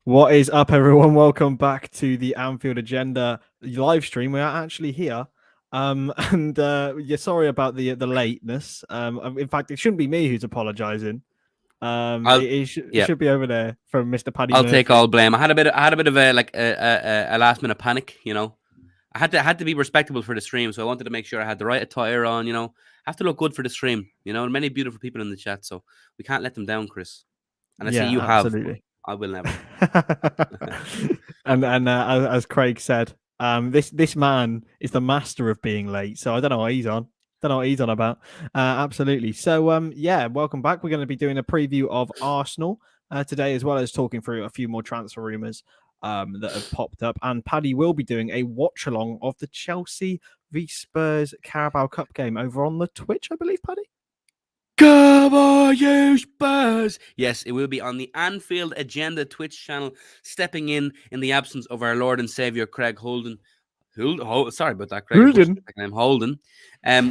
What is up, everyone? Welcome back to the Anfield Agenda live stream. We are actually here. And yeah, sorry about the lateness. In fact, it shouldn't be me who's apologising. I'll It should be over there from Mr. Paddy I'll take Murphy. all blame. I had a bit of a last minute panic. I had to be respectable for the stream, so I wanted to make sure I had the right attire on. Have to look good for the stream. Many beautiful people in the chat, so we can't let them down, Chris. And I say Yeah, you have, but absolutely. I will never. and as Craig said, this man is the master of being late. So I don't know what he's on. Don't know what he's on about. Absolutely. So yeah, welcome back. We're going to be doing a preview of Arsenal today, as well as talking through a few more transfer rumours that have popped up. And Paddy will be doing a watch along of the Chelsea v Spurs Carabao Cup game over on the Twitch, I believe, Paddy. Come on, you Spurs! Yes, it will be on the Anfield Agenda Twitch channel, stepping in the absence of our Lord and Savior Craig Holden. Sorry about that, Craig. Holden.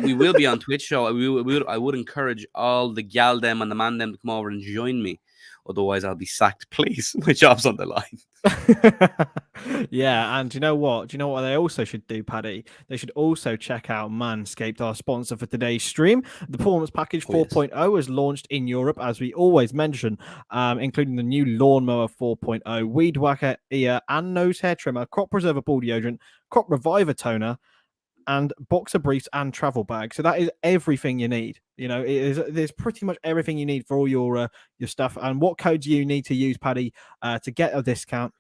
We will be on Twitch, so I would encourage all the gal them and the man them to come over and join me. Otherwise, I'll be sacked. Please, my job's on the line. Yeah, and do you know what? Do you know what they also should do, Paddy? They should also check out Manscaped, our sponsor for today's stream. The Performance Package 4.0 is launched in Europe, as we always mention, including the new Lawnmower 4.0, Weed Whacker ear and nose hair trimmer, Crop Preserver ball deodorant, Crop Reviver toner, and boxer briefs and travel bag. So that is everything you need. There's pretty much everything you need for all your stuff. And what code do you need to use, Paddy, to get a discount?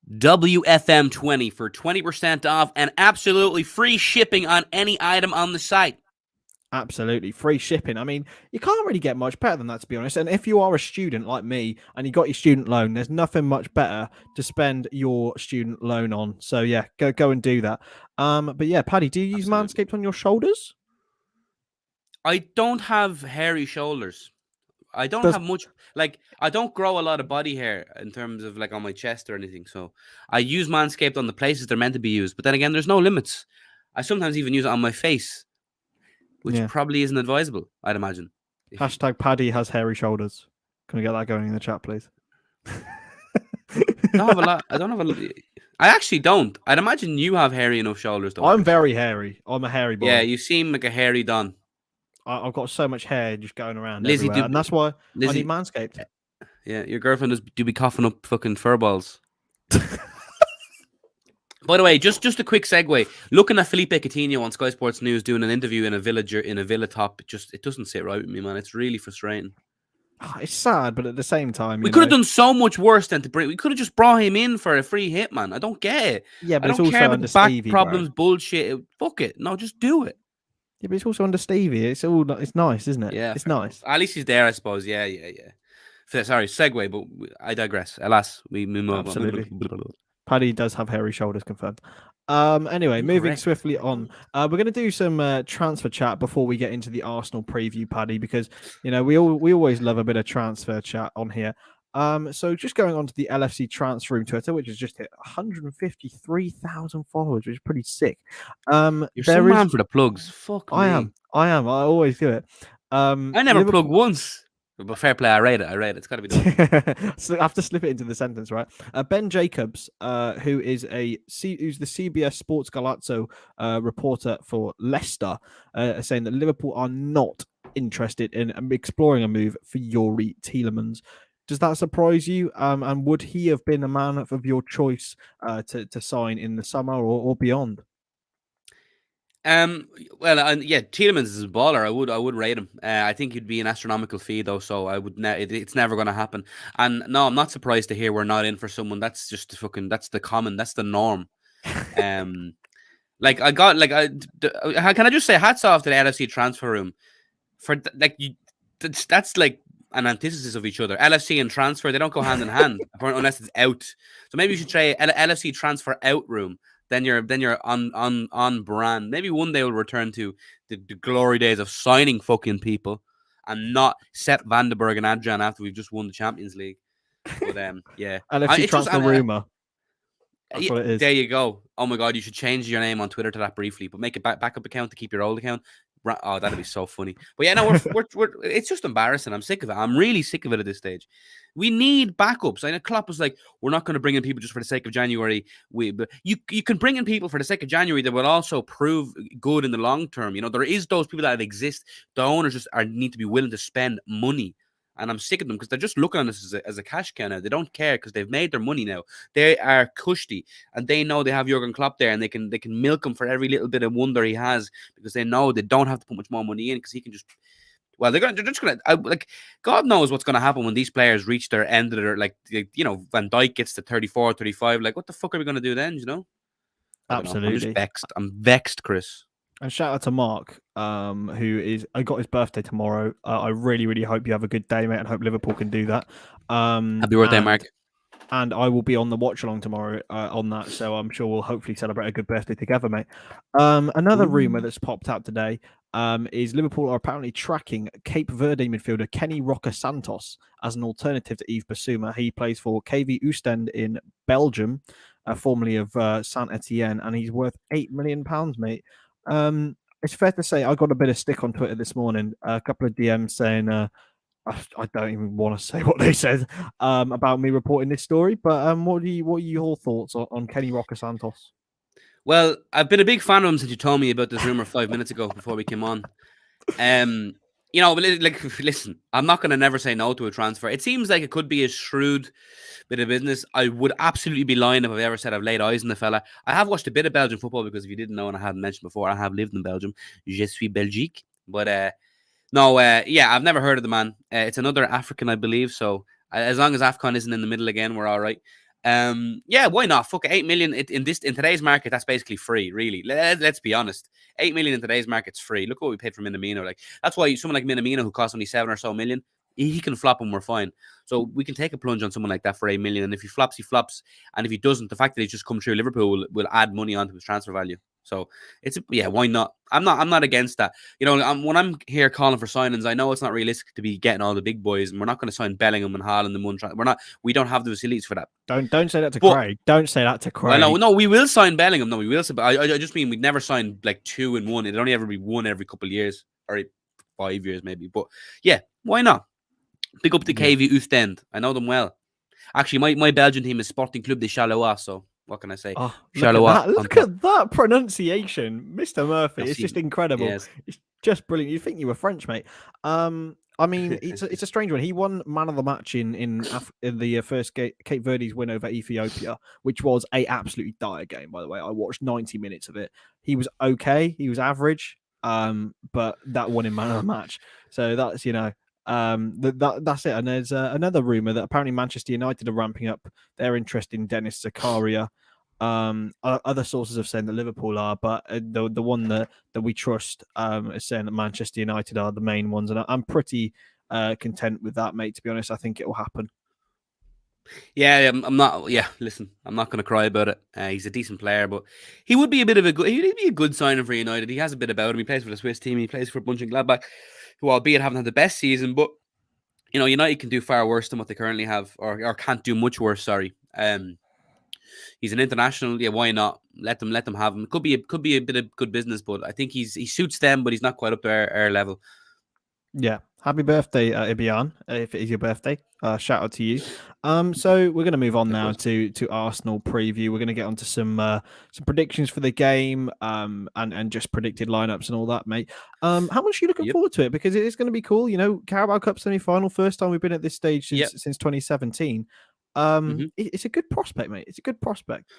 WFM20 for 20% off and absolutely free shipping on any item on the site. Absolutely free shipping. I mean, you can't really get much better than that, to be honest. And if you are a student like me and you got your student loan, there's nothing much better to spend your student loan on. So yeah, go and do that. But yeah, Paddy, do you use Manscaped on your shoulders? I don't have hairy shoulders. I don't have much, I don't grow a lot of body hair in terms of on my chest or anything. So I use Manscaped on the places they're meant to be used. But then again, there's no limits. I sometimes even use it on my face, which probably isn't advisable, I'd imagine. Hashtag Paddy has hairy shoulders. Can we get that going in the chat, please? I don't have a lot. I actually don't. I'd imagine you have hairy enough shoulders, though. I'm very hairy. I'm a hairy boy. Yeah, you seem like a hairy Don. I've got so much hair just going around everywhere, and that's why I need Manscaped. Yeah, your girlfriend do be coughing up fucking fur balls. By the way, just a quick segue. Looking at Felipe Coutinho on Sky Sports News doing an interview in a villa top, it doesn't sit right with me, man. It's really frustrating. It's sad, but at the same time, we could have done so much worse than to bring. We could have just brought him in for a free hit, man. I don't get it. Yeah, but I don't care about the back problems, bullshit. Fuck it. No, just do it. Yeah, but it's also under Stevie. It's nice, isn't it? Yeah, it's nice. At least he's there, I suppose. Yeah. Sorry, segue, but I digress. Alas, we move on. Absolutely. Paddy does have hairy shoulders, confirmed. Anyway, moving swiftly on. We're going to do some transfer chat before we get into the Arsenal preview, Paddy, because we always love a bit of transfer chat on here. So just going on to the LFC transfer room Twitter, which has just hit 153,000 followers, which is pretty sick. You're some man for the plugs. Fuck me. I am. I always do it. I never plug once. But fair play, I rate it. It's got to be done. So I have to slip it into the sentence, right? Ben Jacobs, who's the CBS Sports Galazzo reporter for Leicester, saying that Liverpool are not interested in exploring a move for Youri Tielemans. Does that surprise you? And would he have been a man of your choice to sign in the summer or beyond? Tielemans is a baller. I would rate him. I think he'd be an astronomical fee though, so I would. It's never going to happen. And no, I'm not surprised to hear we're not in for someone. That's just that's the norm. Can I just say hats off to the LFC transfer room for that's like an antithesis of each other. LFC and transfer, they don't go hand in hand unless it's out. So maybe you should try LFC transfer out room. Then you're on brand. Maybe one day we'll return to the glory days of signing fucking people and not Sepp Vandenberg and Adrian after we've just won the Champions League. But yeah. LFC transfer rumor. That's what it is. There you go. Oh my God, you should change your name on Twitter to that briefly, but make a backup account to keep your old account. Oh, that'd be so funny. But yeah, no, we're it's just embarrassing. I'm sick of it. I'm really sick of it at this stage. We need backups. I know Klopp was like, we're not going to bring in people just for the sake of January. But you can bring in people for the sake of January that will also prove good in the long term. You know, there is those people that exist. The owners just need to be willing to spend money. And I'm sick of them because they're just looking on this as a cash cow now. They don't care because they've made their money now. They are cushy and they know they have Jurgen Klopp there and they can milk him for every little bit of wonder he has because they know they don't have to put much more money in because he can just. Well, they're just gonna like God knows what's gonna happen when these players reach their end of their Van Dijk gets to 34, 35. Like, what the fuck are we gonna do then? You know? I don't know. I'm just Absolutely. vexed. I'm vexed, Chris. And shout out to Mark, I got his birthday tomorrow. I really, really hope you have a good day, mate, and hope Liverpool can do that. Happy birthday, Mark. And I will be on the watch along tomorrow on that, so I'm sure we'll hopefully celebrate a good birthday together, mate. Another rumor that's popped out today is Liverpool are apparently tracking Cape Verde midfielder Kenny Roca Santos as an alternative to Yves Bissouma. He plays for KV Oostende in Belgium, formerly of Saint Etienne, and he's worth £8 million, mate. It's fair to say I got a bit of stick on Twitter this morning. A couple of DMs saying I don't even want to say what they said about me reporting this story. But what are your thoughts on Kenny Roca Santos? Well, I've been a big fan of him since you told me about this rumor 5 minutes ago before we came on. You know, but like, listen, I'm not going to never say no to a transfer. It seems like it could be a shrewd bit of business. I would absolutely be lying if I've ever said I've laid eyes on the fella. I have watched a bit of Belgian football because if you didn't know and I hadn't mentioned before, I have lived in Belgium. Je suis Belgique. But no, yeah, I've never heard of the man. It's another African, I believe. So as long as AFCON isn't in the middle again, we're all right. Yeah, why not? Fuck it, 8 million in today's market. That's basically free, really. Let's be honest. 8 million in today's market's free. Look what we paid for Minamino. Like, that's why someone like Minamino, who costs only 7 or so million, he can flop and we're fine. So we can take a plunge on someone like that for 8 million. And if he flops, he flops. And if he doesn't, the fact that he's just come through Liverpool will add money onto his transfer value. So yeah, why not? I'm not against that. You know, when I'm here calling for signings, I know it's not realistic to be getting all the big boys, and we're not going to sign Bellingham and Haaland in one. We don't have the facilities for that. Don't say that to Craig. Don't say that to Craig. Well, no, we will sign Bellingham. No, we will. But I just mean we'd never sign like 2 in one. It'd only ever be one every couple of years or 5 years maybe. But yeah, why not? Pick up the KV Oostende. I know them well. Actually, my Belgian team is Sporting Club de Charleroi. So what can I say? Oh, look at that pronunciation, Mr. Murphy. It's just incredible. Yes. It's just brilliant. You'd think you were French, mate. I mean, it's a strange one. He won man of the match in the first Cape Verde's win over Ethiopia, which was a absolutely dire game, by the way. I watched 90 minutes of it. He was okay. He was average, but that won him man of the match. So that's, you know, that's it. And there's another rumor that apparently Manchester United are ramping up their interest in Dennis Zakaria. Other sources have said that Liverpool are, but the one that we trust is saying that Manchester United are the main ones, and I'm pretty content with that, mate. To be honest, I think it will happen. Yeah, I'm not. Yeah, listen, I'm not going to cry about it. He's a decent player, but he would be a bit of a good. He'd be a good signing for United. He has a bit about him. He plays for the Swiss team. He plays for Mönchengladbach, who, albeit haven't had the best season, but you know, United can do far worse than what they currently have, or can't do much worse. Sorry. He's an international. Yeah, why not? Let them have him. It could be a bit of good business, but I think he suits them, but he's not quite up to our level. Yeah. Happy birthday, Ibian, if it is your birthday. Shout out to you. So we're going to move on now to Arsenal preview. We're going to get onto some predictions for the game and just predicted lineups and all that, mate. How much are you looking forward to it? Because it is going to be cool. You know, Carabao Cup semi-final, first time we've been at this stage since 2017. It's a good prospect, mate. It's a good prospect.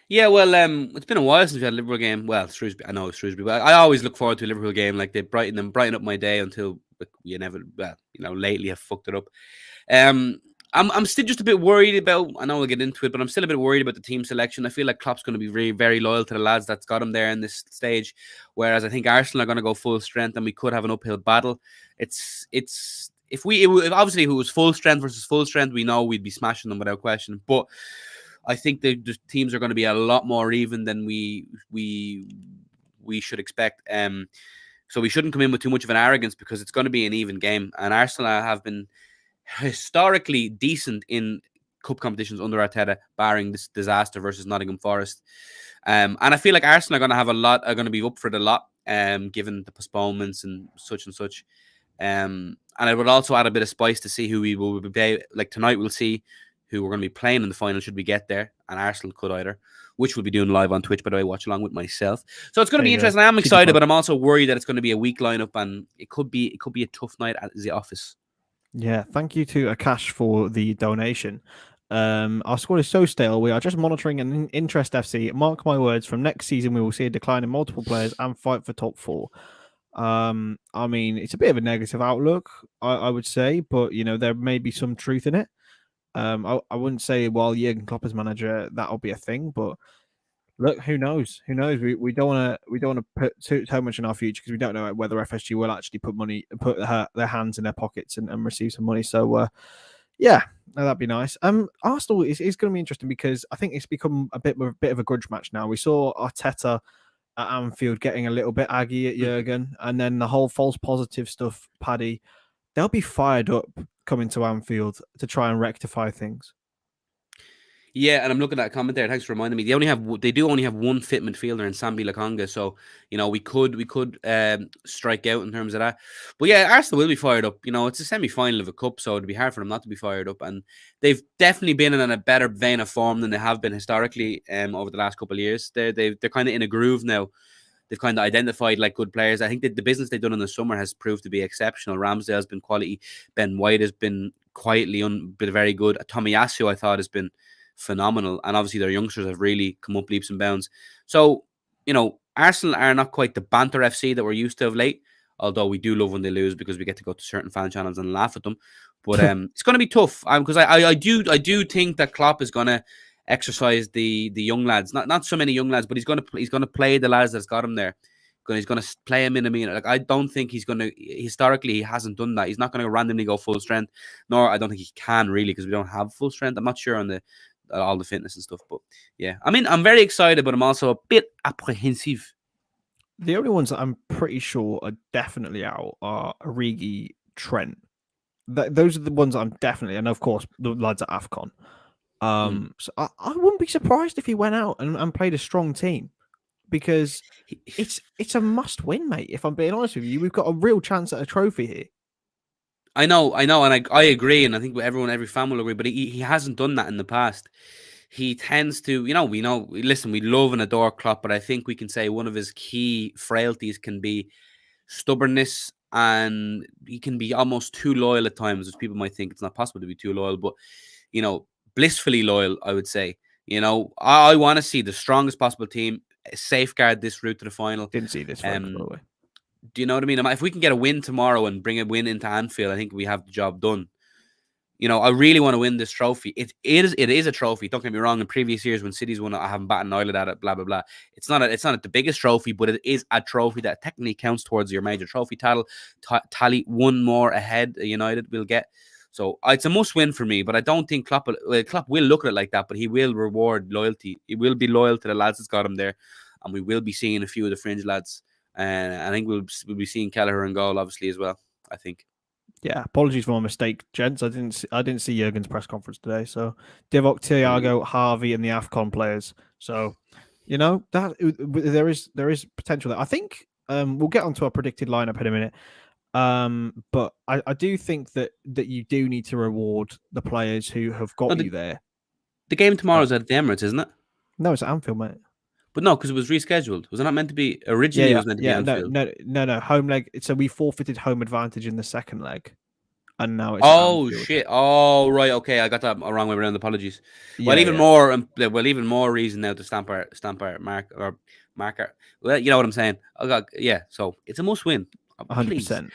Yeah, well, it's been a while since we had a Liverpool game. Well, Shrewsbury, I know it's Shrewsbury, but I always look forward to a Liverpool game. Like, they brighten up my day until lately have fucked it up. I'm still just a bit worried about. I know we'll get into it, but I'm still a bit worried about the team selection. I feel like Klopp's going to be very, very loyal to the lads that's got him there in this stage, whereas I think Arsenal are going to go full strength, and we could have an uphill battle. If it was full strength versus full strength, we know we'd be smashing them without question. But I think the teams are going to be a lot more even than we should expect. So we shouldn't come in with too much of an arrogance because it's going to be an even game. And Arsenal have been historically decent in cup competitions under Arteta, barring this disaster versus Nottingham Forest. And I feel like Arsenal are going to be up for it a lot. given the postponements and such and such. And it would also add a bit of spice to see who we will be. Like tonight, we'll see who we're going to be playing in the final should we get there, and Arsenal could either, which we'll be doing live on Twitch, by the way, watch along with myself. So it's going to be interesting. I am excited, but I'm also worried that it's going to be a weak lineup, and it could be a tough night at the office. Yeah, thank you to Akash for the donation. Our squad is so stale. We are just monitoring an interest FC. Mark my words, from next season we will see a decline in multiple players and fight for top 4. I mean, it's a bit of a negative outlook, I would say, but you know, there may be some truth in it. I wouldn't say while Jurgen Klopp is manager that'll be a thing, but look, who knows? Who knows? We don't want to put too much in our future because we don't know whether FSG will actually put their hands in their pockets and receive some money. So yeah, no, that'd be nice. Arsenal is going to be interesting because I think it's become a bit of a grudge match now. We saw Arteta at Anfield getting a little bit aggy at Jurgen, and then the whole false positive stuff, Paddy. They'll be fired up coming to Anfield to try and rectify things. Yeah, and I'm looking at that comment there. Thanks for reminding me. They do only have one fit midfielder in Sambi Lokonga, so you know we could strike out in terms of that. But yeah, Arsenal will be fired up. You know, it's a semi-final of a cup, so it'd be hard for them not to be fired up. And they've definitely been in a better vein of form than they have been historically over the last couple of years. They're kind of in a groove now. They've kind of identified like good players. I think that the business they've done in the summer has proved to be exceptional. Ramsdale's been quality. Ben White has been quietly been very good. Tomiyasu, I thought, has been phenomenal, and obviously their youngsters have really come up leaps and bounds. So, you know, Arsenal are not quite the banter FC that we're used to of late, although we do love when they lose because we get to go to certain fan channels and laugh at them. But it's going to be tough because I do think that Klopp is going to exercise the young lads, not so many young lads, but he's going to play the lads that's got him there. He's going to play him in a minute. Like, I don't think he's going to. Historically, he hasn't done that. He's not going to randomly go full strength, nor I don't think he can really because we don't have full strength. I'm not sure on all the fitness and stuff, but yeah, I mean, I'm very excited, but I'm also a bit apprehensive. The only ones that I'm pretty sure are definitely out are Origi, Trent. Those are the ones I'm definitely, and of course the lads at AFCON. So I wouldn't be surprised if he went out and played a strong team because it's a must win, mate. If I'm being honest with you, we've got a real chance at a trophy here. I know, and I agree, and I think every fan will agree, but he hasn't done that in the past. He tends to, listen, we love and adore Klopp, but I think we can say one of his key frailties can be stubbornness, and he can be almost too loyal at times, which people might think it's not possible to be too loyal, but, you know, blissfully loyal, I would say. You know, I want to see the strongest possible team safeguard this route to the final. Didn't see this one, by the way. Do you know what I mean? If we can get a win tomorrow and bring a win into Anfield, I think we have the job done. You know, I really want to win this trophy. It is a trophy. Don't get me wrong. In previous years, when City's won it, I haven't batted an eyelid at it. Blah blah blah. It's not the biggest trophy, but it is a trophy that technically counts towards your major trophy tally. One more ahead, United will get. So it's a must win for me. But I don't think Klopp will look at it like that. But he will reward loyalty. He will be loyal to the lads that's got him there, and we will be seeing a few of the fringe lads. And I think we'll be seeing Kelleher in goal, obviously, as well. I think. Yeah, apologies for my mistake, gents. I didn't see Jurgen's press conference today. So Divock, Thiago, Harvey, and the AFCON players. So, you know, that there is potential there. I think we'll get onto our predicted lineup in a minute. But I do think that you do need to reward the players who have got you there. The game tomorrow is at the Emirates, isn't it? No, it's at Anfield, mate. But no, because it was rescheduled. Was it not meant to be originally? It was meant to be Anfield. No. Home leg. So we forfeited home advantage in the second leg, and now it's shit. Oh right, okay, I got that wrong way around. Apologies. Well, even more reason now to stamp our marker. Well, you know what I'm saying. So it's a must win. 100%.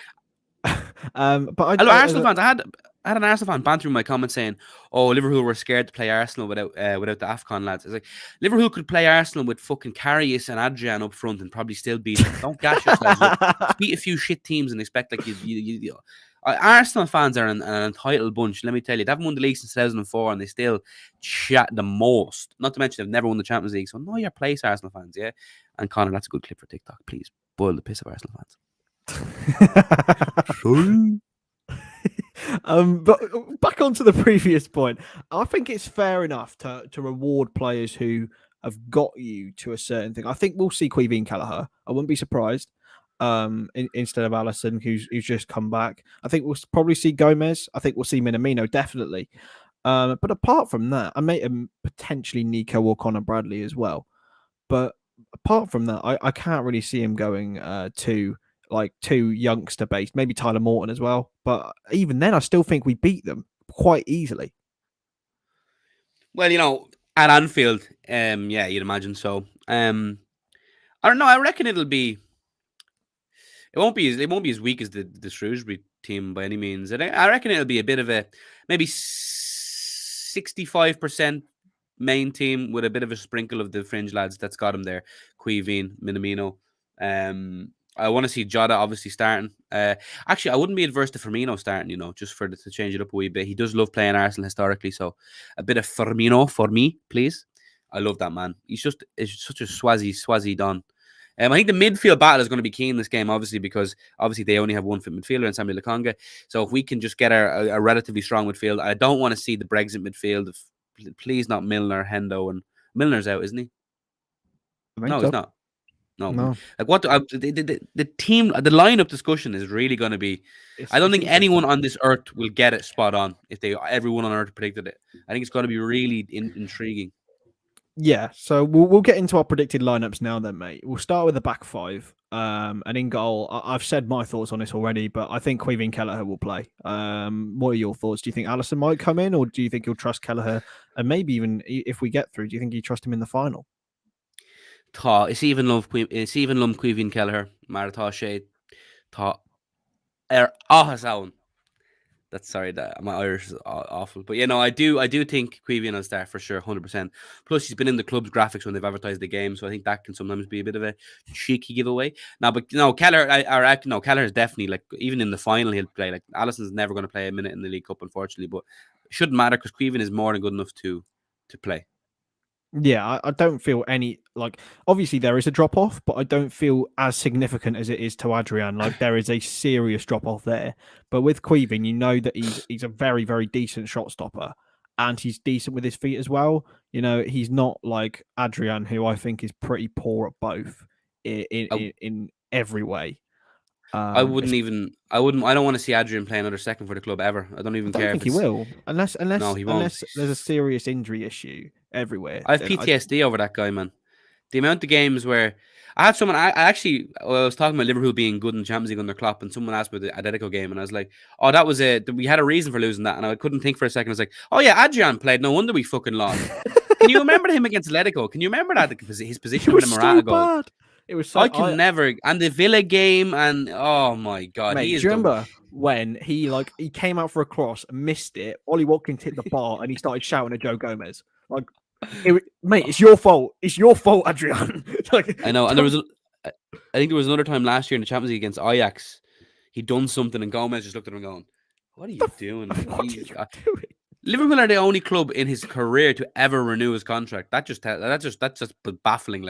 But hello, Arsenal fans. I had an Arsenal fan banter in my comments saying, "Oh, Liverpool were scared to play Arsenal without the AFCON lads." It's like Liverpool could play Arsenal with fucking Karius and Adrian up front and probably still beat them. Don't gash yourselves up. Beat a few shit teams and expect like you. Arsenal fans are an entitled bunch. Let me tell you, they haven't won the league since 2004, and they still chat the most. Not to mention they've never won the Champions League. So know your place, Arsenal fans. Yeah, and Connor, that's a good clip for TikTok. Please boil the piss of Arsenal fans. Sorry. But back onto the previous point, I think it's fair enough to reward players who have got you to a certain thing. I think we'll see Queeveen Kelleher. I wouldn't be surprised. instead of Alisson, who's just come back. I think we'll probably see Gomez. I think we'll see Minamino definitely. But apart from that, I may potentially Nico or Connor Bradley as well. But apart from that, I can't really see him going to like too youngster based. Maybe Tyler Morton as well. But even then, I still think we beat them quite easily. Well, at Anfield, yeah, you'd imagine so. I don't know. I reckon it'll be. It won't be as weak as the Shrewsbury team by any means. I reckon it'll be a bit of a maybe 65% main team with a bit of a sprinkle of the fringe lads that's got him there. Quivine, Minamino. I want to see Jota obviously starting. Actually, I wouldn't be adverse to Firmino starting, just to change it up a wee bit. He does love playing Arsenal historically, so a bit of Firmino for me, please. I love that man. It's such a Swazi Don. I think the midfield battle is going to be key in this game, obviously, because obviously they only have one fit midfielder in Samuel Lokonga. So if we can just get a relatively strong midfield, I don't want to see the Brexit midfield. Please not Milner, Hendo, and Milner's out, isn't he? No, he's not. No. Like what the team, the lineup discussion is really going to be. I don't think anyone on this earth will get it spot on if everyone on earth predicted it. I think it's going to be really intriguing. Yeah, so we'll get into our predicted lineups now then, mate. We'll start with the back five. And in goal, I've said my thoughts on this already, but I think Quivine Kelleher will play. What are your thoughts? Do you think Alisson might come in, or do you think you'll trust Kelleher? And maybe even if we get through, do you think you trust him in the final? It's even love Quivine Kelleher, Maratá Shade, sound. That's sorry that my Irish is awful, but I do think Quivine will start for sure, 100%. Plus, he's been in the club's graphics when they've advertised the game, so I think that can sometimes be a bit of a cheeky giveaway. Now, but Kelleher, Kelleher is definitely like even in the final he'll play. Like Alisson's never going to play a minute in the League Cup, unfortunately, but it shouldn't matter because Quivine is more than good enough to play. Yeah, I don't feel any obviously there is a drop off, but I don't feel as significant as it is to Adrian. Like there is a serious drop off there. But with Quivine, you know that he's a very, very decent shot stopper and he's decent with his feet as well. He's not like Adrian, who I think is pretty poor at both in every way. I don't want to see Adrian play another second for the club ever. I don't even care. I don't think he will, unless no, he won't. Unless there's a serious injury issue everywhere. I have PTSD over that guy, man. The amount of games where I had someone. I was talking about Liverpool being good in Champions League under Klopp, and someone asked me the Atletico game, and I was like, "Oh, that was it. We had a reason for losing that," and I couldn't think for a second. I was like, "Oh yeah, Adrian played. No wonder we fucking lost." Can you remember him against Atletico? Can you remember that his position with the Morata goal? It was so. I can never. And the Villa game, and oh my god, mate, do you remember when he came out for a cross, missed it, Ollie Watkins hit the bar, and he started shouting at Joe Gomez like. Mate, it's your fault. It's your fault, Adrian. I know. And I think there was another time last year in the Champions League against Ajax. He'd done something, and Gomez just looked at him going, "What are you doing? What are you doing?" Liverpool are the only club in his career to ever renew his contract. That's just baffling.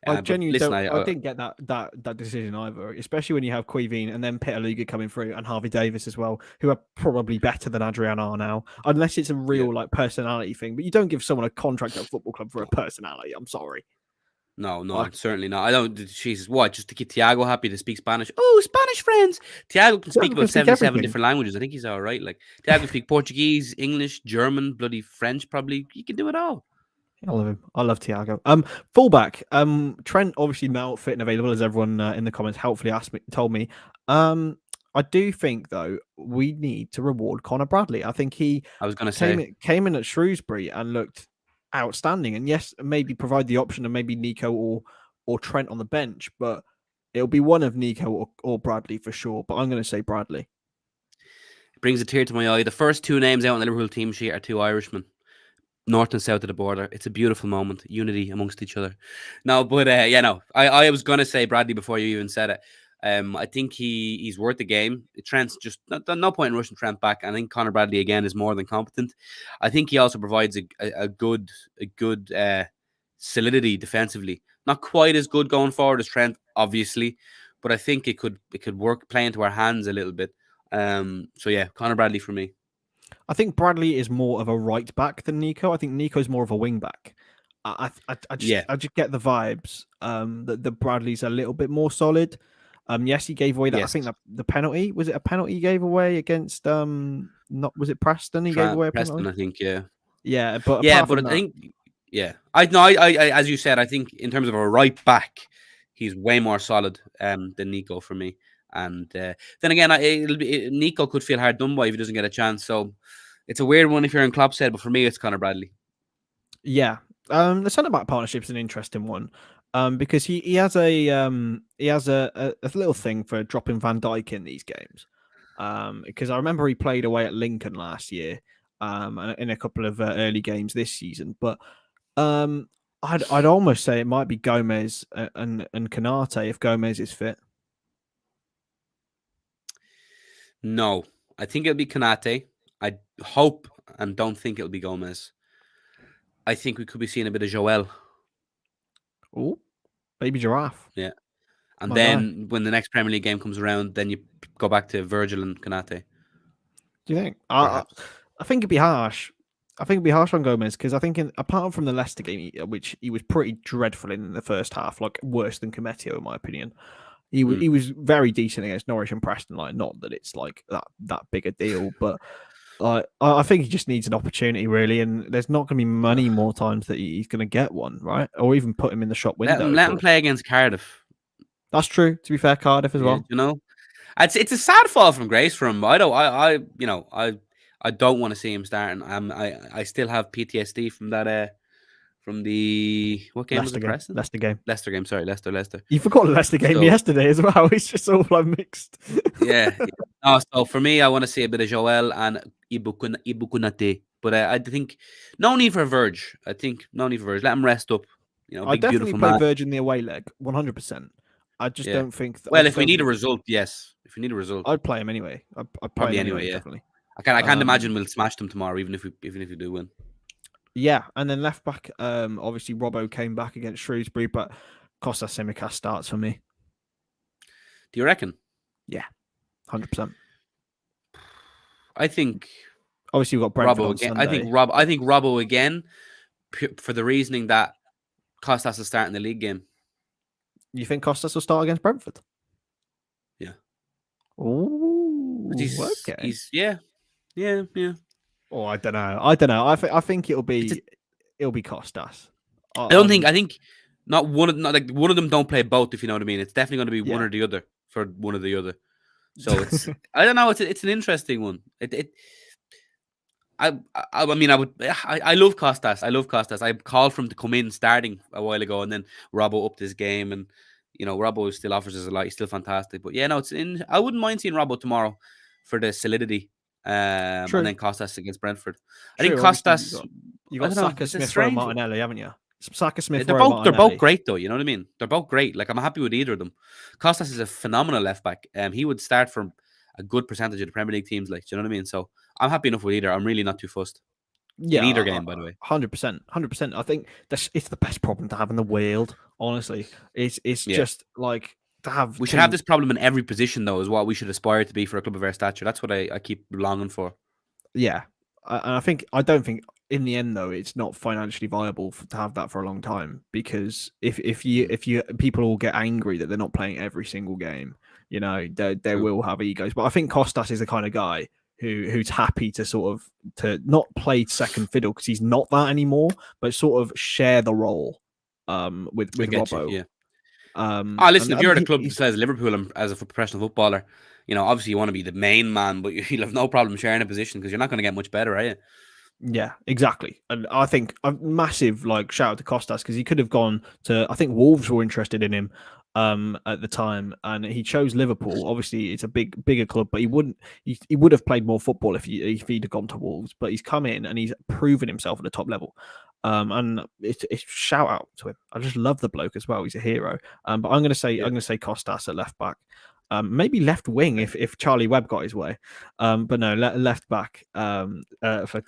I genuinely I didn't get that decision either, especially when you have Quivine and then Peter Luger coming through and Harvey Davis as well, who are probably better than Adrian are now, unless it's a real personality thing. But you don't give someone a contract at a football club for a personality. I'm sorry. No, certainly not. I don't. Jesus, what? Just to keep Thiago happy to speak Spanish? Oh, Spanish friends. Thiago can speak about 77 different languages. I think he's all right. Like Thiago can speak Portuguese, English, German, bloody French. Probably he can do it all. I love him. I love Thiago. Fullback. Trent obviously now fit and available, as everyone in the comments helpfully told me. I do think though we need to reward Connor Bradley. I think came in at Shrewsbury and looked outstanding, and yes, maybe provide the option of maybe Nico or Trent on the bench, but it'll be one of Nico or Bradley for sure. But I'm going to say Bradley. It brings a tear to my eye. The first two names out on the Liverpool team sheet are two Irishmen, north and south of the border. It's a beautiful moment, unity amongst each other. No, but I was going to say Bradley before you even said it. I think he's worth the game. Trent's just no point in rushing Trent back. I think Connor Bradley again is more than competent. I think he also provides a good solidity defensively. Not quite as good going forward as Trent, obviously, but I think it could work, play into our hands a little bit. So yeah, Connor Bradley for me. I think Bradley is more of a right back than Nico. I think Nico's more of a wing back. I just get the vibes that Bradley's a little bit more solid. Yes, he gave away that. I Yes, think that the penalty, was it a penalty he gave away against not, was it Preston? He gave away a Preston, penalty. I think. Yeah, Yeah, but yeah, apart but from I that, think, yeah, I know. I, as you said, I think in terms of a right back, he's way more solid than Nico for me. And then again, Nico could feel hard done by if he doesn't get a chance. So it's a weird one if you're in Klopp's head, but for me, it's Connor Bradley. yeah. The centre back partnership's an interesting one. Because he has a little thing for dropping Van Dijk in these games. Because I remember he played away at Lincoln last year, and in a couple of early games this season. But I'd almost say it might be Gomez and Kanate if Gomez is fit. No, I think it'll be Kanate. I hope and don't think it'll be Gomez. I think we could be seeing a bit of Joel. Oh, baby giraffe, Yeah. And my guy. then when the next Premier League game comes around, then you go back to Virgil and Kanate, Do you think? perhaps. I think it'd be harsh. I think it'd be harsh on Gomez because I think, apart from the Leicester game, which he was pretty dreadful in the first half, like worse than Cometio in my opinion. He was very decent against Norwich and Preston. Like, not that it's like that big a deal, but I think he just needs an opportunity really, and there's not going to be many more times that he's going to get one, right? Or even put him in the shop window. Let him play against Cardiff. That's true. To be fair, Cardiff as Yeah, well. you know, it's a sad fall from grace for him. But I don't want to see him starting. I still have PTSD from that. From the what game was Leicester it? game. Preston? Leicester game. Leicester game. Sorry, Leicester. You forgot the Leicester game So yesterday as well. It's just all like mixed. yeah. So for me, I want to see a bit of Joel and Ibukunate. But I think no need for Verge. I think no need for Verge. Let him rest up. I Big definitely beautiful play man. Virgin the away leg, 100%. I just Yeah. don't think. I Well, just if we don't need a think result, yes. If we need a result, I'd play him anyway. I'd play probably him anyway. anyway, Yeah. definitely. I can't imagine we'll smash them tomorrow, even if we do win. Yeah, and then left back, obviously Robbo came back against Shrewsbury, but Costa Simicast starts for me. Do you reckon? Yeah, 100%. I think Obviously, we've got Brentford Robbo on again. Sunday. I think Robbo again, for the reasoning that Costas is starting the league game. You think Costas will start against Brentford? Yeah. Oh, okay. Yeah. Oh, I don't know. I think it'll be Costas. I don't think. I think not one of them don't play both. If you know what I mean, it's definitely going to be one Yeah. or the other for one or the other. So it's I don't know. It's an interesting one. I love Costas. I love Costas. I called for him to come in starting a while ago, and then Robbo upped his game, and Robbo still offers us a lot. He's still fantastic. But yeah, no, I wouldn't mind seeing Robbo tomorrow for the solidity. And then Costas against Brentford. I think Costas. You got Saka, Smith Rowe, Martinelli, haven't you? Saka, Smith Rowe, they're both great though. You know what I mean? They're both great. Like, I'm happy with either of them. Costas is a phenomenal left back. He would start from a good percentage of the Premier League teams. Like, do you know what I mean? So I'm happy enough with either. I'm really not too fussed. Yeah, in either game, by the way. 100%. I think it's the best problem to have in the world. Honestly, it's just like to have. We should have this problem in every position, though, is what we should aspire to be for a club of our stature. That's what I keep longing for. Yeah, and I don't think in the end though it's not financially viable to have that for a long time, because if you people will get angry that they're not playing every single game. They will have egos, but I think Costas is the kind of guy who's happy to not play second fiddle, because he's not that anymore, but sort of share the role with Robbo. Yeah. Listen, if you're at a club that says Liverpool as a professional footballer, obviously you want to be the main man, but you'll have no problem sharing a position because you're not going to get much better, are you? Yeah, exactly. And I think a massive shout out to Costas, because he could have gone to, I think Wolves were interested in him at the time, and he chose Liverpool. Obviously, it's a bigger club, but he would have played more football if he'd have gone to Wolves. But he's come in and he's proven himself at the top level. And it's shout out to him. I just love the bloke as well. He's a hero. But I'm going to say Costas at left back. Maybe left wing if Charlie Webb got his way. But no, left back for.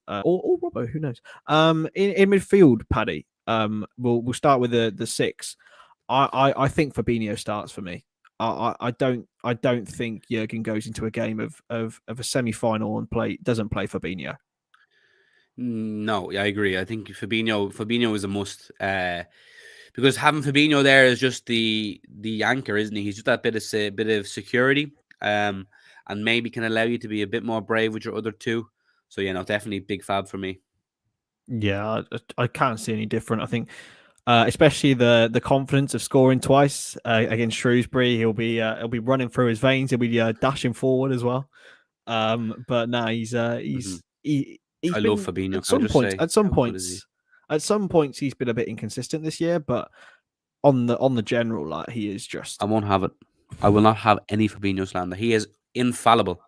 Or Robbo, who knows? In midfield, Paddy. We'll start with the six. I think Fabinho starts for me. I don't think Jurgen goes into a game of a semi-final and doesn't play Fabinho. No, yeah, I agree. I think Fabinho is a must. because having Fabinho there is just the anchor, isn't he? He's just that bit of security, and maybe can allow you to be a bit more brave with your other two. So definitely big fab for me. Yeah, I can't see any different. I think, especially the confidence of scoring twice against Shrewsbury, he'll be running through his veins. He'll be dashing forward as well. But now he's I been love Fabinho. at Can I some just points say how good is he? at some points he's been a bit inconsistent this year, but on the general, like, he is just I won't have it. I will not have any Fabinho slander. He is infallible.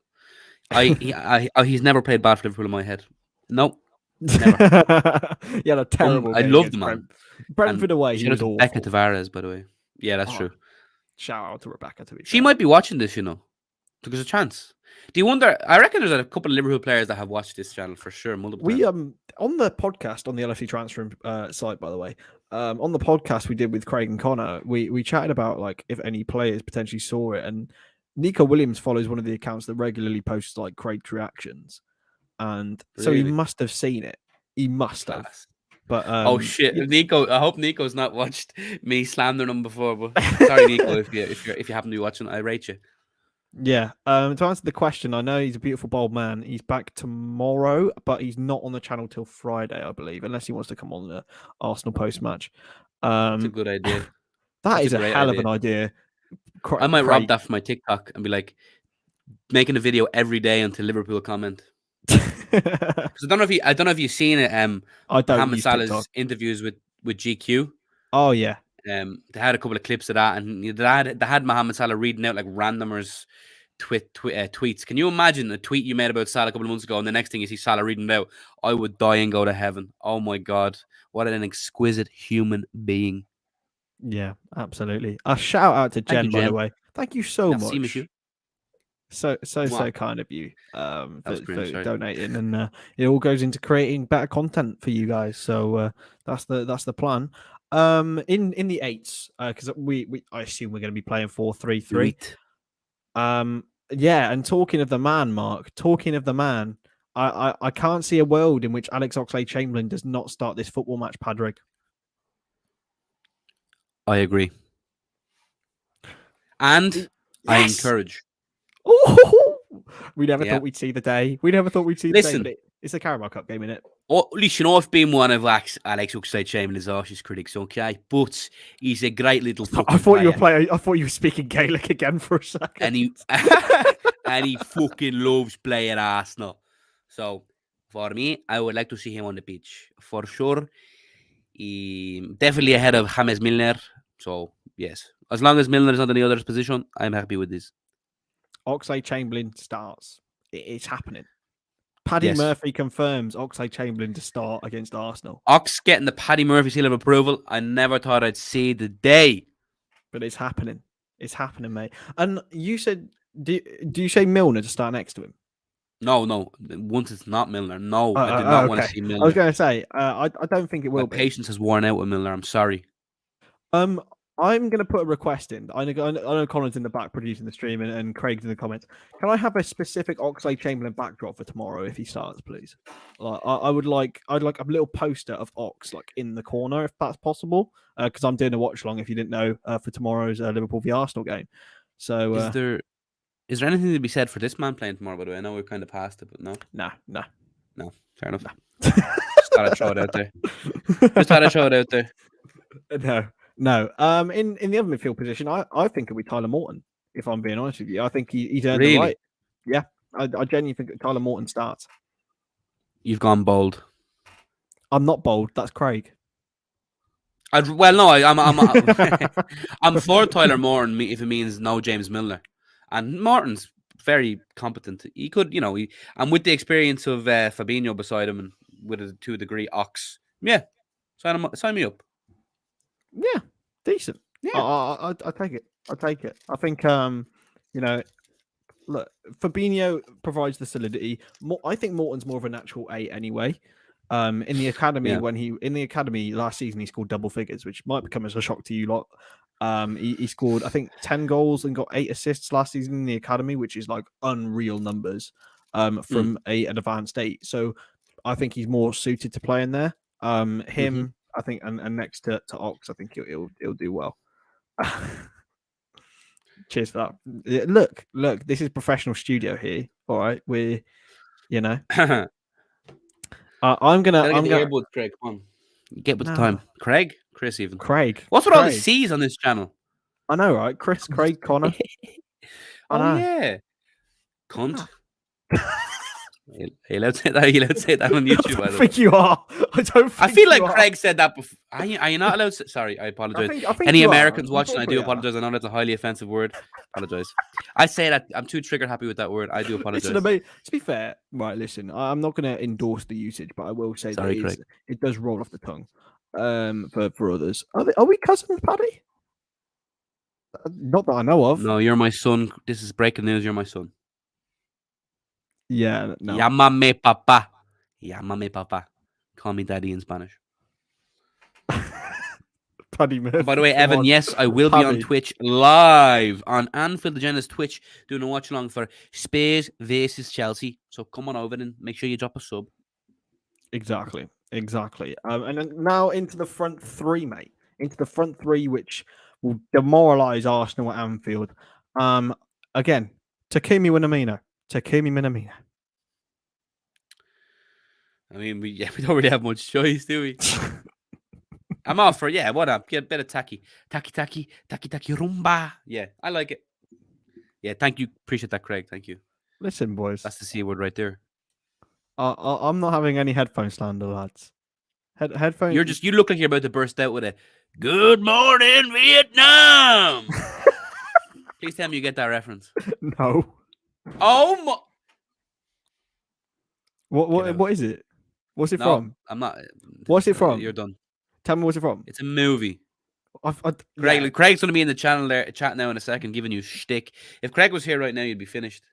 He's never played bad for Liverpool in my head. Nope, never. He had a terrible I game love the against man. Brentford away. He Shout out was to awful. Becca Tavares, by the way. Yeah, that's true. Shout out to Rebecca. To be She fair. might be watching this, There's a chance. Do you wonder? I reckon there's a couple of Liverpool players that have watched this channel for sure. Multiple We times. on the podcast on the LFC transfer site, by the way, on the podcast we did with Craig and Connor, we chatted about like if any players potentially saw it, and Nico Williams follows one of the accounts that regularly posts like Craig's reactions, and so he Really? must have seen it. He must have. Class. But Oh shit, yeah. Nico! I hope Nico's not watched me slandering him before. But sorry, Nico, if you happen to be watching, I rate you. Yeah. To answer the question, I know he's a beautiful, bold man. He's back tomorrow, but he's not on the channel till Friday, I believe, unless he wants to come on the Arsenal post match. That's a good idea. That is a great hell idea. of an idea. I might rob that for my TikTok and be like making a video every day until Liverpool comment. Because I don't know if you've seen it. Mohamed Salah's TikTok. interviews with GQ. Oh yeah. They had a couple of clips of that, and they had Mohamed Salah reading out like randomers tweets. Can you imagine a tweet you made about Salah a couple of months ago, and the next thing you see Salah reading it out? I would die and go to heaven. Oh my god, what an exquisite human being! Yeah, absolutely. A shout out to Jen, by the way. Thank you so much. Monsieur. So kind of you for sorry. donating, and it all goes into creating better content for you guys. So that's the plan. In the eights, because I assume we're going to be playing 4-3-3. Yeah, and talking of the man, Mark. Talking of the man, I can't see a world in which Alex Oxlade-Chamberlain does not start this football match, Padraig. I agree, and yes! I encourage. Oh, we never thought we'd see the day. We never thought we'd see the day. But it's a Carabao Cup game, innit? Oh, listen, I've been one of Alex Oxlade-Chamberlain's harshest critics, okay? But he's a great little fucking I thought you were speaking Gaelic again for a second. And he fucking loves playing Arsenal. So, for me, I would like to see him on the pitch. For sure. Definitely ahead of James Milner. So, yes. As long as Milner is not in the other position, I'm happy with this. Oxlade-Chamberlain starts. It's happening. Paddy Murphy confirms Oxlade-Chamberlain to start against Arsenal. Ox getting the Paddy Murphy seal of approval. I never thought I'd see the day. But it's happening. It's happening, mate. And you said, do you say Milner to start next to him? No. Once it's not Milner, no. I do not want to see Milner. I was going to say, I don't think it will be. Patience has worn out with Milner. I'm sorry. I'm going to put a request in. I know Colin's in the back producing the stream and Craig's in the comments. Can I have a specific Oxlade-Chamberlain backdrop for tomorrow if he starts, please? Like, I'd like a little poster of Ox like in the corner if that's possible, because I'm doing a watch long if you didn't know for tomorrow's Liverpool v Arsenal game. So is there anything to be said for this man playing tomorrow? By the way, I know we're kind of past it, but no. No. Fair enough. Just thought I'd throw it out there. No. In the other midfield position, I think it'll be Tyler Morton, if I'm being honest with you. I think he's earned the right. Yeah, I genuinely think Tyler Morton starts. You've gone bold. I'm not bold. That's Craig. I'm for Tyler Morton if it means no James Milner. And Morton's very competent. He could, and with the experience of Fabinho beside him and with a 2-degree Ox, sign me up. Yeah, decent. Yeah, I take it. I think look, Fabinho provides the solidity. I think Morton's more of a natural 8 anyway. In the academy in the academy last season he scored double figures, which might become as a shock to you lot. He scored I think 10 goals and got 8 assists last season in the academy, which is like unreal numbers from an advanced 8. So I think he's more suited to play in there. Him I think, and next to Ox, I think it'll do well. Cheers for that. Look, this is professional studio here. All right, we're, Gotta I'm get gonna the earbuds, Craig. Come on, get with the time. Craig, Chris, even. Craig. What's with all the C's on this channel? I know, right? Chris, Craig, Connor. Oh yeah, cunt. You're allowed to say that. You're allowed to say that on YouTube. I don't think you are. I feel like Craig said that before. Are you not allowed to? Sorry, I apologize. I think Any Americans watching, I do apologize. I know that's a highly offensive word. Apologize. I say that I'm too trigger happy with that word. I do apologize. Listen, to be fair, right? Listen, I'm not going to endorse the usage, but I will say that it does roll off the tongue. For others, are we cousins, Paddy? Not that I know of. No, you're my son. This is breaking news. You're my son. Yeah, no. Llámame papá. Llámame papá. Call me daddy in Spanish. Paddy Murphy. By the way, Evan, yes, I will be on Twitch live on Anfield Agenda's Twitch doing a watch along for Spurs versus Chelsea. So come on over and make sure you drop a sub. Exactly. And then now into the front three, mate. Into the front three, which will demoralise Arsenal at Anfield. Again, Takumi Minamino. I mean, we don't really have much choice, do we? I'm off for what up? Get a bit of taki rumba. Yeah, I like it. Yeah, thank you. Appreciate that, Craig. Thank you. Listen, boys. That's the C word right there. I'm not having any headphone slander, lads. Headphones. You look like you're about to burst out with a "Good morning, Vietnam." Please tell me you get that reference. No. Oh my. What is it? What's it from? I'm not. What's it from? You're done. Tell me what's it from. It's a movie. Craig's going to be in the channel there, chat now in a second, giving you shtick. If Craig was here right now, you'd be finished.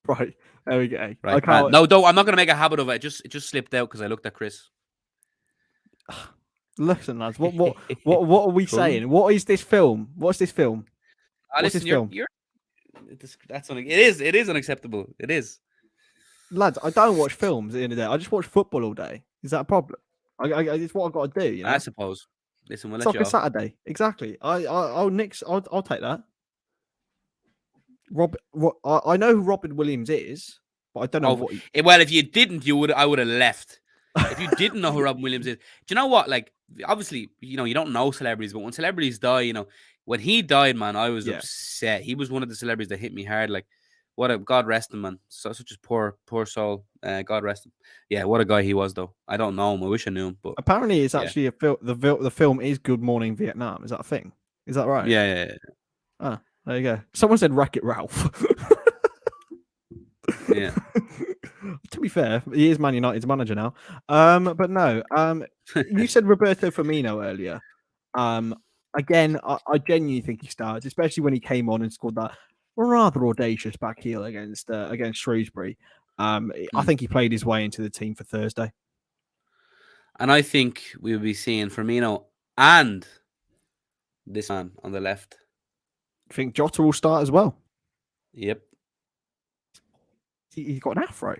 Right. There we go. Right. I'm not going to make a habit of it. It just slipped out because I looked at Chris. Listen, lads. What are we saying? What is this film? What's this film? Listen, it is unacceptable. It is. Lads, I don't watch films at the end of the day. I just watch football all day. Is that a problem? It's what I've got to do. You know? I suppose. Listen, we'll let you off. Saturday. Exactly. I'll take that. I know who Robin Williams is, but I don't know what. Well, if you didn't, I would have left. If you didn't know who Robin Williams is, do you know what? Like, obviously, you don't know celebrities, but when celebrities die, when he died, man, I was upset. He was one of the celebrities that hit me hard. Like, God rest him, man. Such a poor soul. God rest him. Yeah, what a guy he was, though. I don't know him. I wish I knew him, but apparently, it's actually the film is Good Morning Vietnam. Is that a thing? Is that right? Yeah. Ah, there you go. Someone said Wreck-It Ralph. Yeah. To be fair, he is Man United's manager now. But no. You said Roberto Firmino earlier. Again, I genuinely think he starts, especially when he came on and scored that rather audacious back heel against Shrewsbury. I think he played his way into the team for Thursday. And I think we'll be seeing Firmino and this man on the left. I think Jota will start as well. Yep. He's got an afro.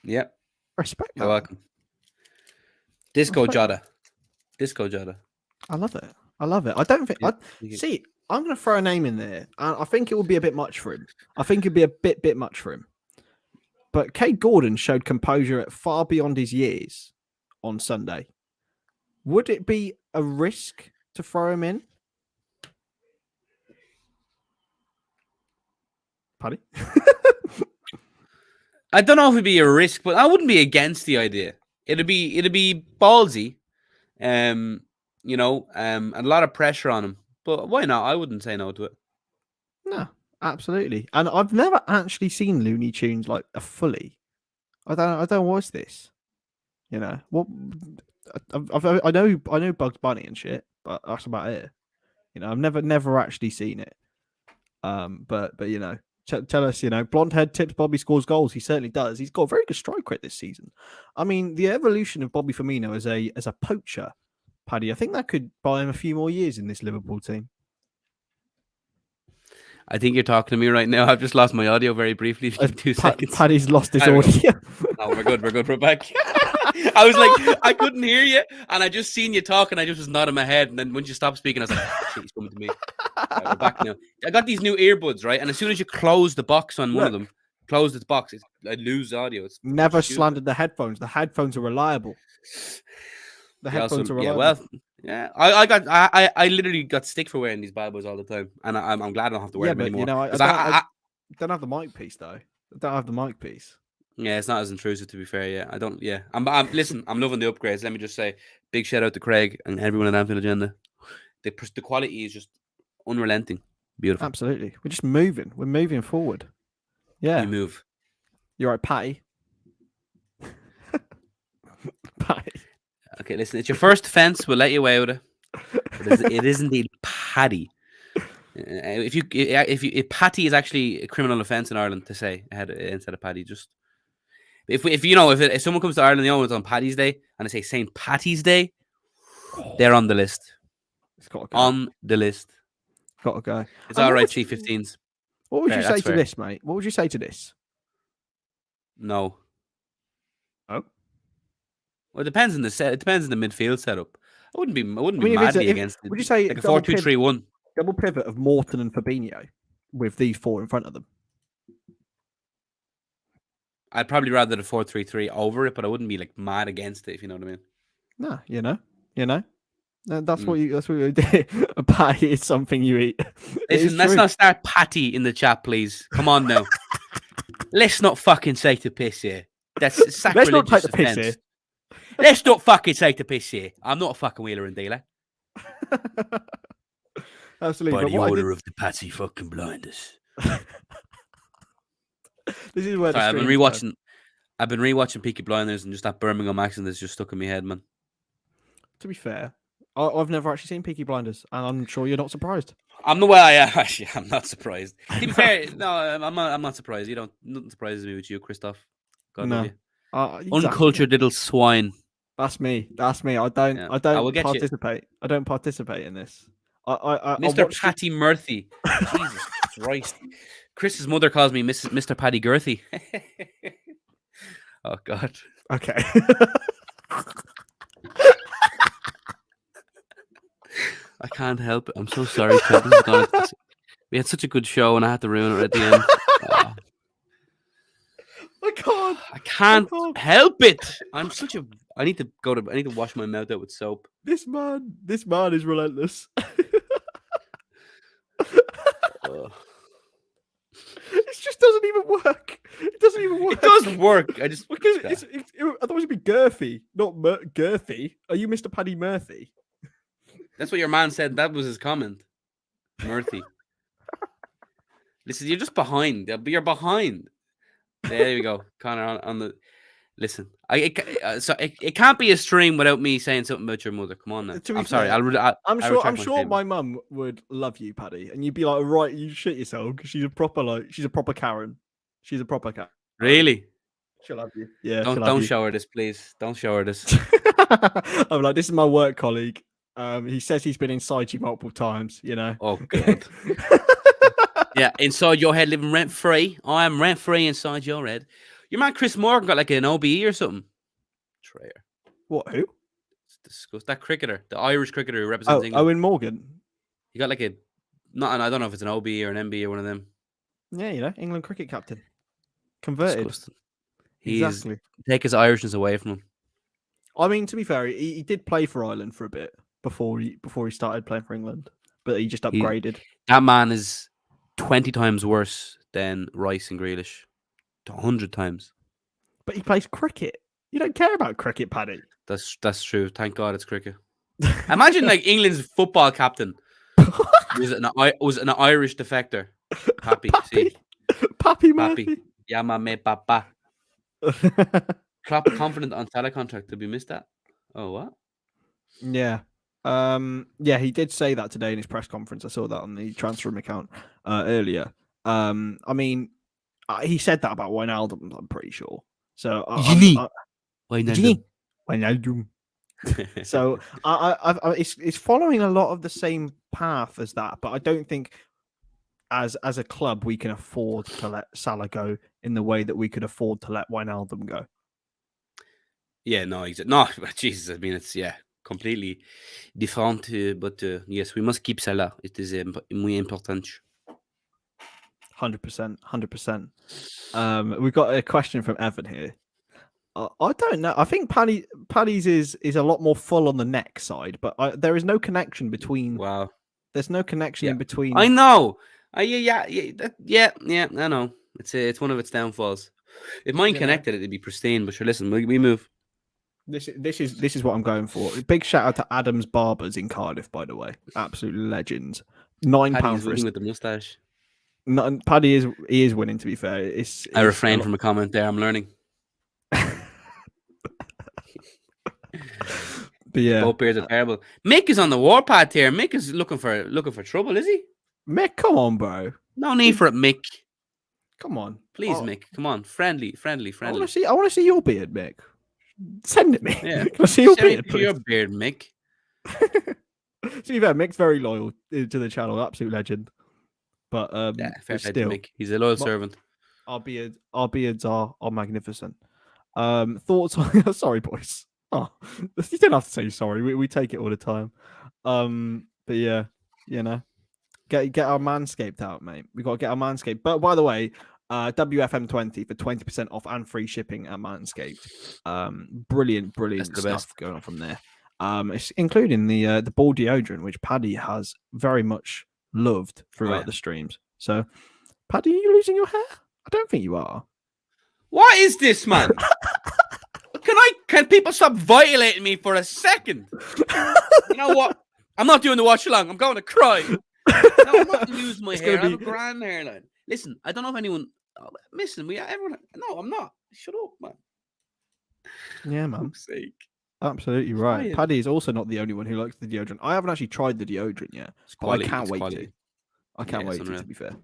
Yep. Respect that. You're welcome. Disco Jota. I love it. I don't think... See, I'm going to throw a name in there. I think it will be a bit much for him. But Cade Gordon showed composure at far beyond his years on Sunday. Would it be a risk to throw him in? Paddy? I don't know if it'd be a risk, but I wouldn't be against the idea. It'd be ballsy, and a lot of pressure on him. But why not? I wouldn't say no to it. No, absolutely. And I've never actually seen Looney Tunes like a fully. I don't watch this. What? I know Bugs Bunny and shit, but that's about it. I've never actually seen it. But tell us, Blondehead tips Bobby scores goals. He certainly does. He's got a very good strike rate this season. I mean, the evolution of Bobby Firmino as a poacher, Paddy, I think that could buy him a few more years in this Liverpool team. I think you're talking to me right now. I've just lost my audio very briefly. If you give 2 seconds. Paddy's lost his There we go. audio. No, we're good. We're back. I was like, I couldn't hear you, and I just seen you talking. I just was nodding my head, and then when you stopped speaking, I was like, oh, shit, he's coming to me. Right, we're back now. I got these new earbuds, right? And as soon as you close the box on one of them, close its box, I lose audio. It's Never slandered the headphones. The headphones are reliable. The headphones are reliable. Yeah, well, yeah. I literally got stick for wearing these bad boys all the time, and I'm glad I don't have to wear them anymore. You know, I don't have the mic piece though. I don't have the mic piece. Yeah, it's not as intrusive, to be fair. Yeah, I don't. Yeah, listen, I'm loving the upgrades. Let me just say, big shout out to Craig and everyone at Anfield Agenda. The quality is just unrelenting, beautiful. Absolutely, we're just moving. We're moving forward. Yeah, you move. You're right, Patty. Patty. Okay, listen. It's your first offence. We'll let you away with it. It is indeed Paddy. If Patty is actually a criminal offence in Ireland to say instead of Paddy, just if someone comes to Ireland, it's on Paddy's Day, and they say St. Patty's Day, they're on the list. It's got to go. On the list. Got to go. It's all right, Chief 15s. What would you say to this, mate? What would you say to this? No. Oh. Well, it depends on the set. It depends on the midfield setup. I wouldn't be madly against it. Would you say like a 4-2-3-1? Double pivot of Morton and Fabinho with these four in front of them? I'd probably rather the 4-3-3 over it, but I wouldn't be like mad against it, if you know what I mean. No, you know. That's what you do. A patty is something you eat. Listen, let's not start patty in the chat, please. Come on now. Let's not fucking say to piss here. That's sacrilegious. Let's not take the piss here. Let's not fucking say to piss here. I'm not a fucking wheeler and dealer. Absolutely. By the order of the Patsy fucking blinders. This is where I've been rewatching Peaky Blinders, and just that Birmingham accent is just stuck in my head, man. To be fair, I've never actually seen Peaky Blinders, and I'm sure you're not surprised. I'm not surprised. To be fair, no, I'm not surprised. Nothing surprises me with you, Christoph. God love you. Exactly. Uncultured little swine. That's me. I don't participate. I don't participate in this. Mr. Paddy Murphy. Jesus Christ. Chris's mother calls me Mr. Paddy Girthy. Oh God. Okay. I can't help it. I'm so sorry. We had such a good show, and I had to ruin it at the end. I can't help it. I need to wash my mouth out with soap. This man is relentless. It just doesn't even work. It doesn't even work. It does work. Otherwise it'd be girthy, not girthy. Are you Mr. Paddy Murphy? That's what your man said. That was his comment. Murphy. Listen, you're just behind. You're behind. There you go, Connor. On the listen, it can't be a stream without me saying something about your mother. Come on, now. I'm sorry. I'm sure my mum would love you, Paddy, and you'd be like, right, you shit yourself because she's a proper Karen. She's a proper Karen. Really? She'll love you. Yeah. Don't show her this, please. Don't show her this. I'm like, this is my work colleague. He says he's been inside you multiple times. You know. Oh God. Yeah, inside your head, living rent free. I am rent free inside your head. Your man Chris Morgan got like an OBE or something. Traitor. What? Who? It's disgusting. That cricketer, the Irish cricketer who represents England. Owen Morgan. He got like I don't know if it's an OBE or an MBE or one of them. Yeah, England cricket captain. Converted. Disgusting. Exactly. Take his Irishness away from him. I mean, to be fair, he did play for Ireland for a bit before he started playing for England, but he just upgraded. That man is 20 times worse than Rice and Grealish. 100 times. But he plays cricket. You don't care about cricket, Paddy. That's true. Thank God it's cricket. Imagine like England's football captain was an Irish defector. Pappy Murphy. Yeah, my mate, papa. Klopp confident on Salah contract. Did we miss that? Oh, what? Yeah. Yeah, he did say that today in his press conference. I saw that on the transfer account earlier. I mean, he said that about Wijnaldum, I'm pretty sure. So Wijnaldum. So it's following a lot of the same path as that, but I don't think as a club, we can afford to let Salah go in the way that we could afford to let Wijnaldum go. Yeah, no, no, Jesus. I mean, it's completely different. But yes, we must keep Salah. It is muy important. 100%, 100%. We've got a question from Evan here. I don't know. I think Paddy's is a lot more full on the neck side, but there is no connection between. Wow. There's no connection in between. I know. Yeah. I know. It's one of its downfalls. If mine connected, it'd be pristine. But sure, listen, we move. This is what I'm going for. Big shout out to Adams Barbers in Cardiff, by the way. Absolute legends. £9 for with the mustache. Paddy is winning. To be fair, I refrained from a comment there. I'm learning. But yeah, both beers are terrible. Mick is on the warpath here. Mick is looking for trouble, is he? Mick, come on, bro. No need for it, Mick. Come on, please, Mick. Come on, friendly. I want to see your beard, Mick. Send it me. Yeah, can I see your beard, please? Your beard, Mick. To be fair, Mick's very loyal to the channel, absolute legend. But fair play to Mick. He's a loyal servant. Our beards are magnificent. Thoughts on? Sorry, boys. Oh, you don't have to say sorry. We take it all the time. But yeah, get our Manscaped out, mate. We got to get our Manscaped. But by the way, WFM20 for 20% off and free shipping at Manscaped. Brilliant stuff going on from there. It's including the ball deodorant, which Paddy has very much loved throughout the streams. So, Paddy, are you losing your hair? I don't think you are. What is this, man? Can people stop violating me for a second? You know what? I'm not doing the watch along. I'm going to cry. No, I'm not losing my hair. I have a grand hairline. Listen, I don't know if anyone. Listen, everyone. No, I'm not. Shut up, man. Yeah, man. For sake. Absolutely right. Paddy is also not the only one who likes the deodorant. I haven't actually tried the deodorant yet, but I can't wait to. I can't wait to be fair.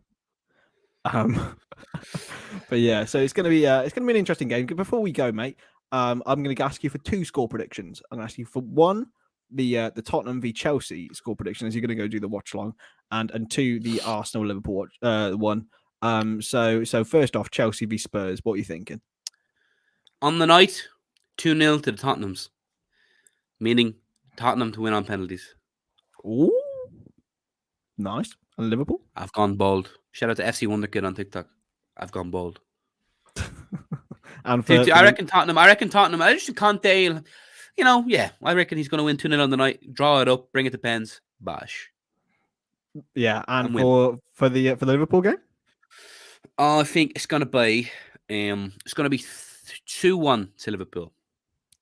But yeah, so it's gonna be an interesting game. Before we go, mate, I'm going to ask you for 2 score predictions. I'm going to ask you for 1, the Tottenham v Chelsea score prediction, as you're going to go do the watch along, and 2, the Arsenal Liverpool one. So first off, Chelsea v Spurs. What are you thinking? On the night, 2-0 to the Tottenhams, meaning Tottenham to win on penalties. Ooh, nice. And Liverpool? I've gone bold. Shout out to FC Wonderkid on TikTok. I've gone bold. And I reckon Tottenham. I just Conte. I reckon he's going to win 2-0 on the night. Draw it up, bring it to pens, bash. Yeah, and for the Liverpool game, I think it's going to be 2-1 to Liverpool.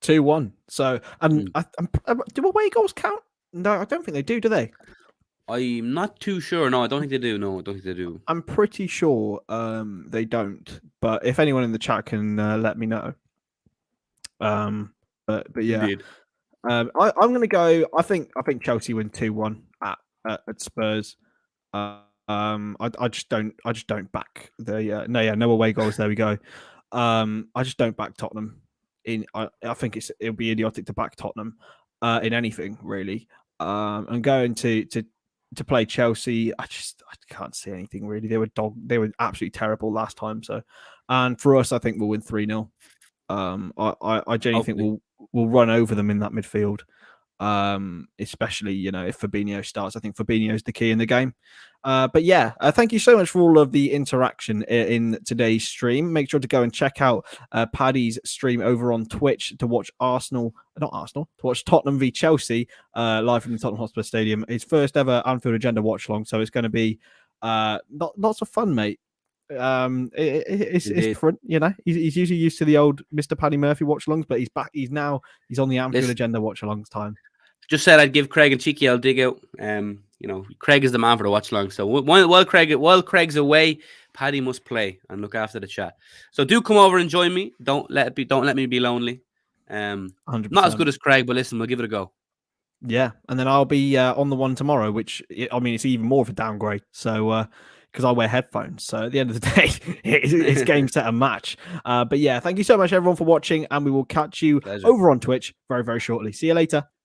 2-1. So, do away goals count? No, I don't think they do they? I'm not too sure. No, I don't think they do. No, I don't think they do. I'm pretty sure they don't. But if anyone in the chat can let me know. But yeah, I'm going to go. I think Chelsea win 2-1 at Spurs. I just don't back the no away goals. There we go. I just don't back Tottenham. I think it'll be idiotic to back Tottenham in anything really. And going to play Chelsea, I can't see anything really. They were absolutely terrible last time. So, and for us, I think we'll win 3-0. I genuinely think we'll run over them in that midfield. Especially if Fabinho starts. I think Fabinho is the key in the game. But yeah, thank you so much for all of the interaction in today's stream. Make sure to go and check out Paddy's stream over on Twitch to watch to watch Tottenham v Chelsea live from the Tottenham Hotspur Stadium. His first ever Anfield Agenda watch along, so it's going to be lots of fun, mate. It's different, He's usually used to the old Mr. Paddy Murphy watch alongs, but he's back. He's on the Anfield Agenda watch alongs time. Just said I'd give Craig and Cheeky I'll dig out. Craig is the man for the watch along. So while Craig's away, Paddy must play and look after the chat. So do come over and join me. Don't let me be lonely. 100%. Not as good as Craig, but listen, we'll give it a go. Yeah, and then I'll be on the one tomorrow, which it's even more of a downgrade. So. Because I wear headphones. So at the end of the day, it's game, set, and match. But yeah, thank you so much, everyone, for watching. And we will catch you over on Twitch very, very shortly. See you later.